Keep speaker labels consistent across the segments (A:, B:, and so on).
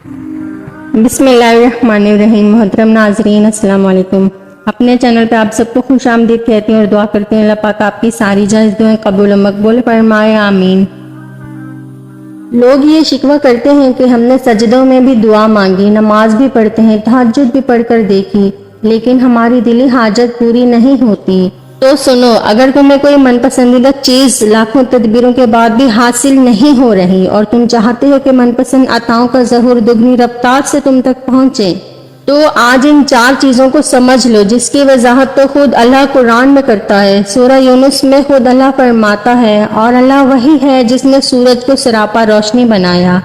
A: بسم اللہ الرحمن الرحیم۔ محترم ناظرین السلام علیکم۔ اپنے چینل پہ آپ سب کو خوش آمدید کہتے ہیں اور دعا کرتے ہیں اللہ پاک آپ کی ساری جائز دعائیں قبول و مقبول فرمائے، آمین۔ لوگ یہ شکوہ کرتے ہیں کہ ہم نے سجدوں میں بھی دعا مانگی، نماز بھی پڑھتے ہیں، تہجد بھی پڑھ کر دیکھی، لیکن ہماری دلی حاجت پوری نہیں ہوتی۔ تو سنو، اگر تمہیں کوئی من پسندیدہ چیز لاکھوں تدبیروں کے بعد بھی حاصل نہیں ہو رہی اور تم چاہتے ہو کہ من پسند عطاؤں کا ظہور دگنی رفتار سے تم تک پہنچے، تو آج ان 4 چیزوں کو سمجھ لو، جس کی وضاحت تو خود اللہ قرآن میں کرتا ہے۔ سورہ یونس میں خود اللہ فرماتا ہے، اور اللہ وہی ہے جس نے سورج کو سراپا روشنی بنایا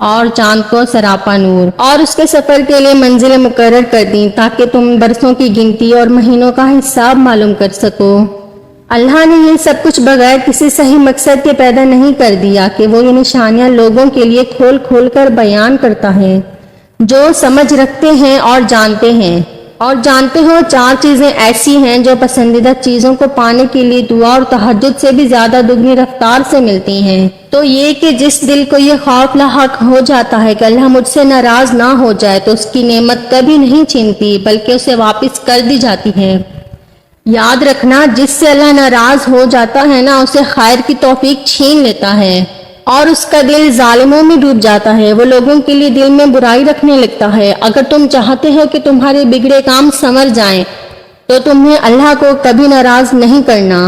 A: اور چاند کو سراپا نور، اور اس کے سفر کے لیے منزلیں مقرر کر دیں تاکہ تم برسوں کی گنتی اور مہینوں کا حساب معلوم کر سکو۔ اللہ نے یہ سب کچھ بغیر کسی صحیح مقصد کے پیدا نہیں کر دیا کہ وہ یہ نشانیاں لوگوں کے لیے کھول کھول کر بیان کرتا ہے جو سمجھ رکھتے ہیں اور جانتے ہیں۔ اور جانتے ہو 4 چیزیں ایسی ہیں جو پسندیدہ چیزوں کو پانے کے لیے دعا اور تہجد سے بھی زیادہ دگنی رفتار سے ملتی ہیں۔ تو یہ کہ جس دل کو یہ خوف لاحق ہو جاتا ہے کہ اللہ مجھ سے ناراض نہ ہو جائے، تو اس کی نعمت کبھی نہیں چھینتی بلکہ اسے واپس کر دی جاتی ہے۔ یاد رکھنا، جس سے اللہ ناراض ہو جاتا ہے نا، اسے خیر کی توفیق چھین لیتا ہے اور اس کا دل ظالموں میں ڈوب جاتا ہے، وہ لوگوں کے لیے دل میں برائی رکھنے لگتا ہے۔ اگر تم چاہتے ہو کہ تمہارے بگڑے کام سنور جائیں تو تمہیں اللہ کو کبھی ناراض نہیں کرنا۔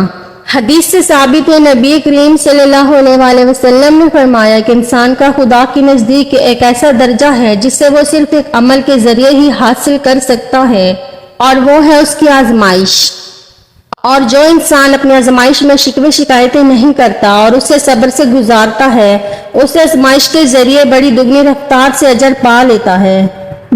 A: حدیث سے ثابت ہے، نبی کریم صلی اللہ علیہ وسلم نے فرمایا کہ انسان کا خدا کے نزدیک ایک ایسا درجہ ہے جس سے وہ صرف ایک عمل کے ذریعے ہی حاصل کر سکتا ہے، اور وہ ہے اس کی آزمائش۔ اور جو انسان اپنی آزمائش میں شکوے شکایتیں نہیں کرتا اور اسے صبر سے گزارتا ہے، اسے آزمائش کے ذریعے بڑی دگنی رفتار سے اجر پا لیتا ہے۔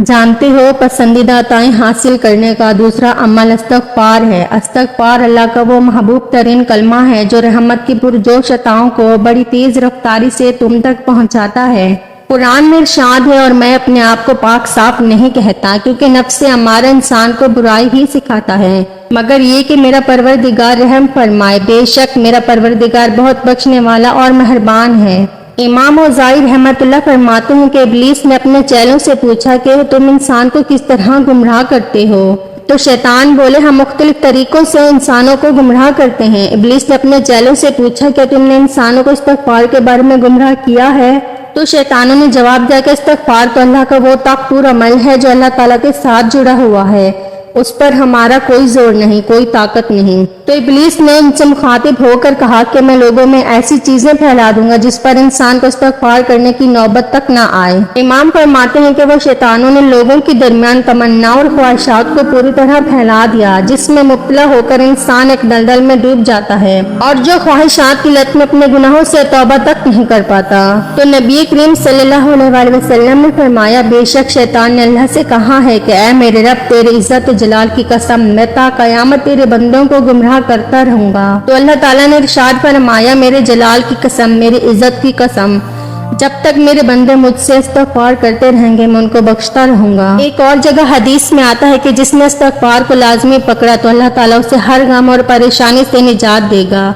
A: جانتے ہو، پسندیدہ عطائیں حاصل کرنے کا دوسرا عمل استغفار ہے۔ استغفار اللہ کا وہ محبوب ترین کلمہ ہے جو رحمت کی پرجوش عطاؤں کو بڑی تیز رفتاری سے تم تک پہنچاتا ہے۔ قرآن میں ارشاد ہے، اور میں اپنے آپ کو پاک صاف نہیں کہتا، کیونکہ نفس امارہ انسان کو برائی ہی سکھاتا ہے، مگر یہ کہ میرا پروردگار رحم فرمائے، بے شک میرا پروردگار بہت بخشنے والا اور مہربان ہے۔ امام اوزاعی رحمت اللہ فرماتے ہیں کہ ابلیس نے اپنے چیلوں سے پوچھا کہ تم انسان کو کس طرح گمراہ کرتے ہو؟ تو شیطان بولے، ہم مختلف طریقوں سے انسانوں کو گمراہ کرتے ہیں۔ ابلیس نے اپنے چیلوں سے پوچھا کہ تم نے انسانوں کو استغفار کے بارے میں گمراہ کیا ہے؟ تو شیطانوں نے جواب دیا کہ استغفار تو اللہ کا وہ طاقتور عمل ہے جو اللہ تعالیٰ کے ساتھ جڑا ہوا ہے، اس پر ہمارا کوئی زور نہیں، کوئی طاقت نہیں۔ تو ابلیس نے ان سے مخاطب ہو کر کہا کہ میں لوگوں میں ایسی چیزیں پھیلا دوں گا جس پر انسان کو استغفار کرنے کی نوبت تک نہ آئے۔ امام فرماتے ہیں کہ وہ شیطانوں نے لوگوں کے درمیان تمنا اور خواہشات کو پوری طرح پھیلا دیا، جس میں مبتلا ہو کر انسان ایک دلدل میں ڈوب جاتا ہے اور جو خواہشات کی لت میں اپنے گناہوں سے توبہ تک نہیں کر پاتا۔ تو نبی کریم صلی اللہ علیہ وسلم نے فرمایا، بے شک شیطان نے اللہ سے کہا ہے کہ اے میرے رب، تیرے عزت و جلال کی قسم، میں تا قیامت تیرے بندوں کو گمراہ کرتا رہوں گا۔ تو اللہ تعالیٰ نے ارشاد فرمایا، میرے جلال کی قسم، میری عزت کی قسم، جب تک میرے بندے مجھ سے استغفار کرتے رہیں گے میں ان کو بخشتا رہوں گا۔ ایک اور جگہ حدیث میں آتا ہے کہ جس نے استغفار کو لازمی پکڑا تو اللہ تعالیٰ اسے ہر غم اور پریشانی سے نجات دے گا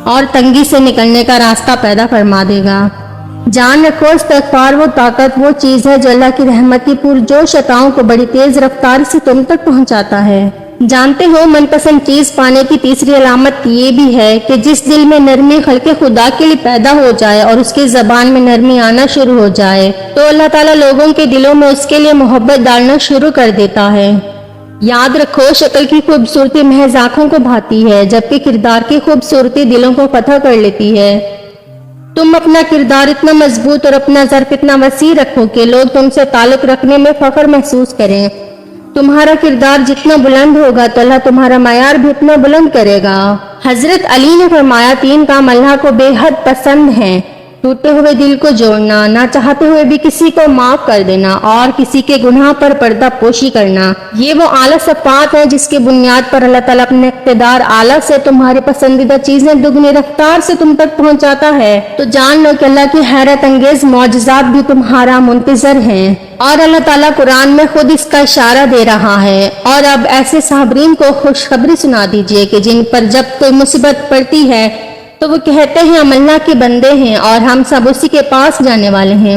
A: اور تنگی سے نکلنے کا راستہ پیدا فرما دے گا۔ جان رکھو، استغفار وہ طاقت، وہ چیز ہے جو اللہ کی رحمت کی پرجوش عطاؤں کو بڑی تیز رفتار سے تم تک پہنچاتا ہے۔ جانتے ہو، من پسند چیز پانے کی تیسری علامت یہ بھی ہے کہ جس دل میں نرمی خلق خدا کے لیے پیدا ہو جائے اور اس کی زبان میں نرمی آنا شروع ہو جائے تو اللہ تعالیٰ لوگوں کے دلوں میں اس کے لیے محبت ڈالنا شروع کر دیتا ہے۔ یاد رکھو، شکل کی خوبصورتی محض آنکھوں کو بھاتی ہے، جبکہ کردار کی خوبصورتی دلوں کو فتح کر لیتی ہے۔ تم اپنا کردار اتنا مضبوط اور اپنا ظرف اتنا وسیع رکھو کہ لوگ تم سے تعلق رکھنے میں فخر محسوس کریں۔ تمہارا کردار جتنا بلند ہوگا تو اللہ تمہارا معیار بھی اتنا بلند کرے گا۔ حضرت علی نے فرمایا، 3 کام اللہ کو بے حد پسند ہیں: ٹوٹے ہوئے دل کو جوڑنا، نہ چاہتے ہوئے بھی کسی کو معاف کر دینا، اور کسی کے گناہ پر پردہ پوشی کرنا۔ یہ وہ اعلیٰ صفات ہیں جس کی بنیاد پر اللہ تعالیٰ اپنے اقتدار اعلیٰ سے تمہاری پسندیدہ چیزیں دگنی رفتار سے تم تک پہنچاتا ہے۔ تو جان لو کہ اللہ کی حیرت انگیز معجزات بھی تمہارا منتظر ہیں، اور اللہ تعالیٰ قرآن میں خود اس کا اشارہ دے رہا ہے۔ اور اب ایسے صابرین کو خوشخبری سنا دیجئے کہ جن پر جب کوئی مصیبت پڑتی ہے تو وہ کہتے ہیں ہم اللہ کے بندے ہیں اور ہم سب اسی کے پاس جانے والے ہیں۔